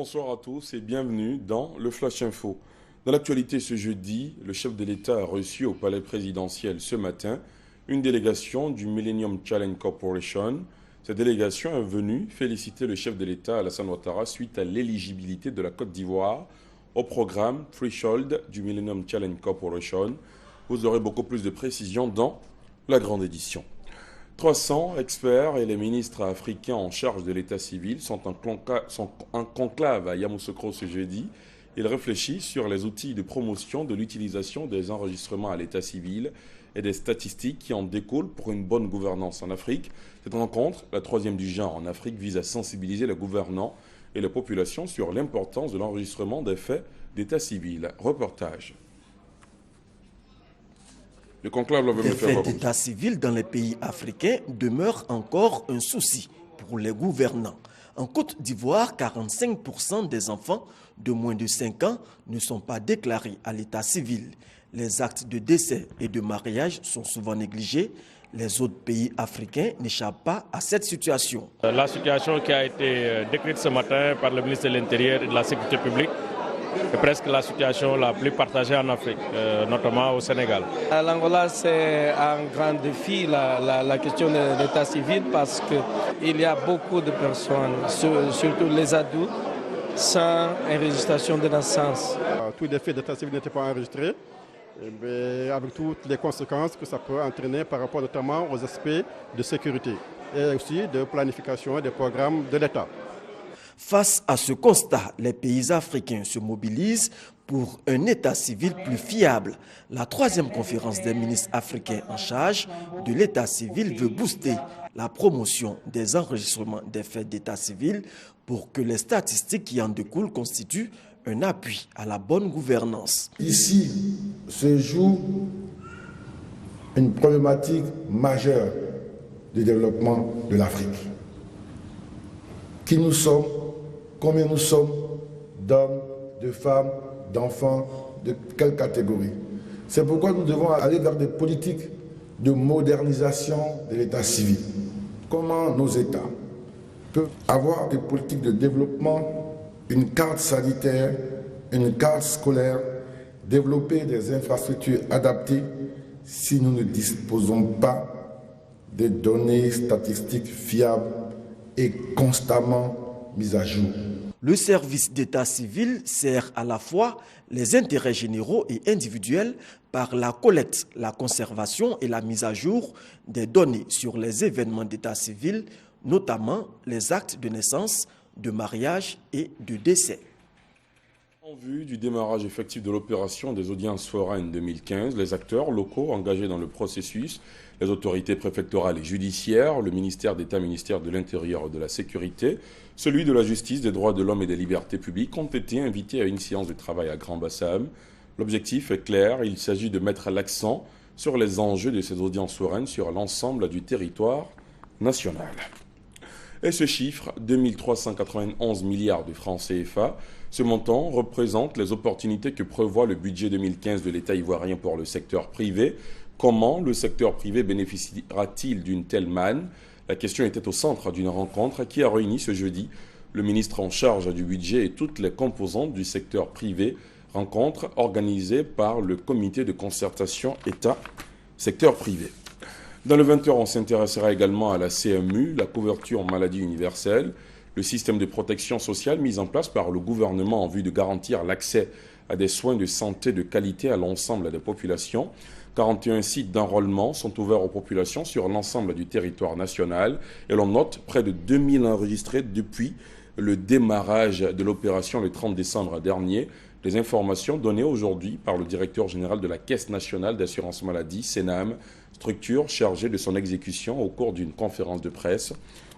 bonsoir à tous et bienvenue dans le Flash Info. Dans l'actualité ce jeudi, le chef de l'État a reçu au palais présidentiel ce matin une délégation du Millennium Challenge Corporation. Cette délégation est venue féliciter le chef de l'État Alassane Ouattara suite à l'éligibilité de la Côte d'Ivoire au programme Threshold du Millennium Challenge Corporation. Vous aurez beaucoup plus de précisions dans la grande édition. 300 experts et les ministres africains en charge de l'état civil sont en conclave à Yamoussoukro ce jeudi. Ils réfléchissent sur les outils de promotion de l'utilisation des enregistrements à l'état civil et des statistiques qui en découlent pour une bonne gouvernance en Afrique. Cette rencontre, la troisième du genre en Afrique, vise à sensibiliser les gouvernants et les populations sur l'importance de l'enregistrement des faits d'état civil. Reportage. Le conclave les faits d'état civil dans les pays africains demeurent encore un souci pour les gouvernants. En Côte d'Ivoire, 45% des enfants de moins de 5 ans ne sont pas déclarés à l'état civil. Les actes de décès et de mariage sont souvent négligés. Les autres pays africains n'échappent pas à cette situation. La situation qui a été décrite ce matin par le ministre de l'Intérieur et de la Sécurité publique est presque la situation la plus partagée en Afrique, notamment au Sénégal. À l'Angola, c'est un grand défi, la question de l'état civil, parce qu'il y a beaucoup de personnes, surtout les adultes, sans enregistration de naissance. Tous les faits d'état civil n'étaient pas enregistrés, mais avec toutes les conséquences que ça peut entraîner par rapport notamment aux aspects de sécurité et aussi de planification des programmes de l'État. Face à ce constat, les pays africains se mobilisent pour un état civil plus fiable. La troisième conférence des ministres africains en charge de l'état civil veut booster la promotion des enregistrements des faits d'état civil pour que les statistiques qui en découlent constituent un appui à la bonne gouvernance. Ici se joue une problématique majeure du développement de l'Afrique. Qui nous sommes, combien nous sommes d'hommes, de femmes, d'enfants, de quelle catégorie. C'est pourquoi nous devons aller vers des politiques de modernisation de l'état civil. Comment nos États peuvent avoir des politiques de développement, une carte sanitaire, une carte scolaire, développer des infrastructures adaptées si nous ne disposons pas de données statistiques fiables et constamment mises à jour. Le service d'état civil sert à la fois les intérêts généraux et individuels par la collecte, la conservation et la mise à jour des données sur les événements d'état civil, notamment les actes de naissance, de mariage et de décès. En vue du démarrage effectif de l'opération des audiences foraines 2015, les acteurs locaux engagés dans le processus, les autorités préfectorales et judiciaires, le ministère d'État, ministère de l'Intérieur et de la Sécurité, celui de la Justice, des droits de l'homme et des libertés publiques ont été invités à une séance de travail à Grand-Bassam. L'objectif est clair, il s'agit de mettre l'accent sur les enjeux de ces audiences foraines sur l'ensemble du territoire national. Et ce chiffre, 2391 milliards de francs CFA, ce montant représente les opportunités que prévoit le budget 2015 de l'État ivoirien pour le secteur privé. Comment le secteur privé bénéficiera-t-il d'une telle manne? La question était au centre d'une rencontre qui a réuni ce jeudi le ministre en charge du budget et toutes les composantes du secteur privé. Rencontre organisée par le comité de concertation État-secteur privé. Dans le 20h, on s'intéressera également à la CMU, la couverture maladie universelle, le système de protection sociale mis en place par le gouvernement en vue de garantir l'accès à des soins de santé de qualité à l'ensemble des populations. 41 sites d'enrôlement sont ouverts aux populations sur l'ensemble du territoire national et l'on note près de 2000 enregistrés depuis le démarrage de l'opération le 30 décembre dernier. Les informations données aujourd'hui par le directeur général de la Caisse nationale d'assurance maladie, CNAM, structure chargée de son exécution au cours d'une conférence de presse.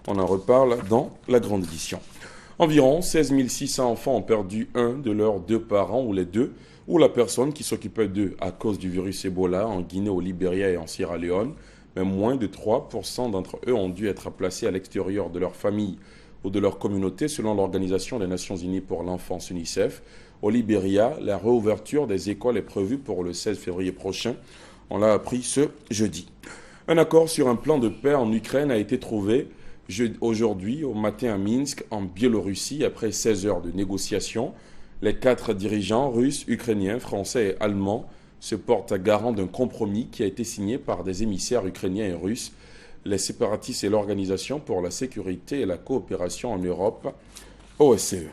On en reparle dans la grande édition. Environ 16 600 enfants ont perdu un de leurs deux parents ou les deux, ou la personne qui s'occupait d'eux à cause du virus Ebola en Guinée, au Libéria et en Sierra Leone. Mais moins de 3% d'entre eux ont dû être placés à l'extérieur de leur famille ou de leur communauté selon l'Organisation des Nations Unies pour l'enfance UNICEF. Au Libéria, la réouverture des écoles est prévue pour le 16 février prochain. On l'a appris ce jeudi. Un accord sur un plan de paix en Ukraine a été trouvé Aujourd'hui, au matin à Minsk, en Biélorussie, après 16 heures de négociations, les 4 dirigeants russes, ukrainiens, français et allemands se portent garant d'un compromis qui a été signé par des émissaires ukrainiens et russes, les séparatistes et l'Organisation pour la sécurité et la coopération en Europe, OSCE.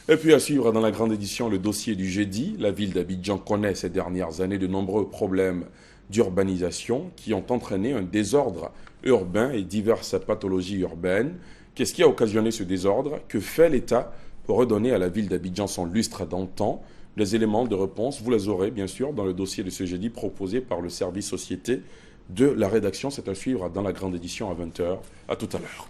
Et puis à suivre dans la grande édition le dossier du jeudi. La ville d'Abidjan connaît ces dernières années de nombreux problèmes d'urbanisation qui ont entraîné un désordre urbain et diverses pathologies urbaines. Qu'est-ce qui a occasionné ce désordre? Que fait l'État pour redonner à la ville d'Abidjan son lustre d'antan? Les éléments de réponse, vous les aurez bien sûr dans le dossier de ce jeudi proposé par le service société de la rédaction. C'est à suivre dans la grande édition à 20h. À tout à l'heure.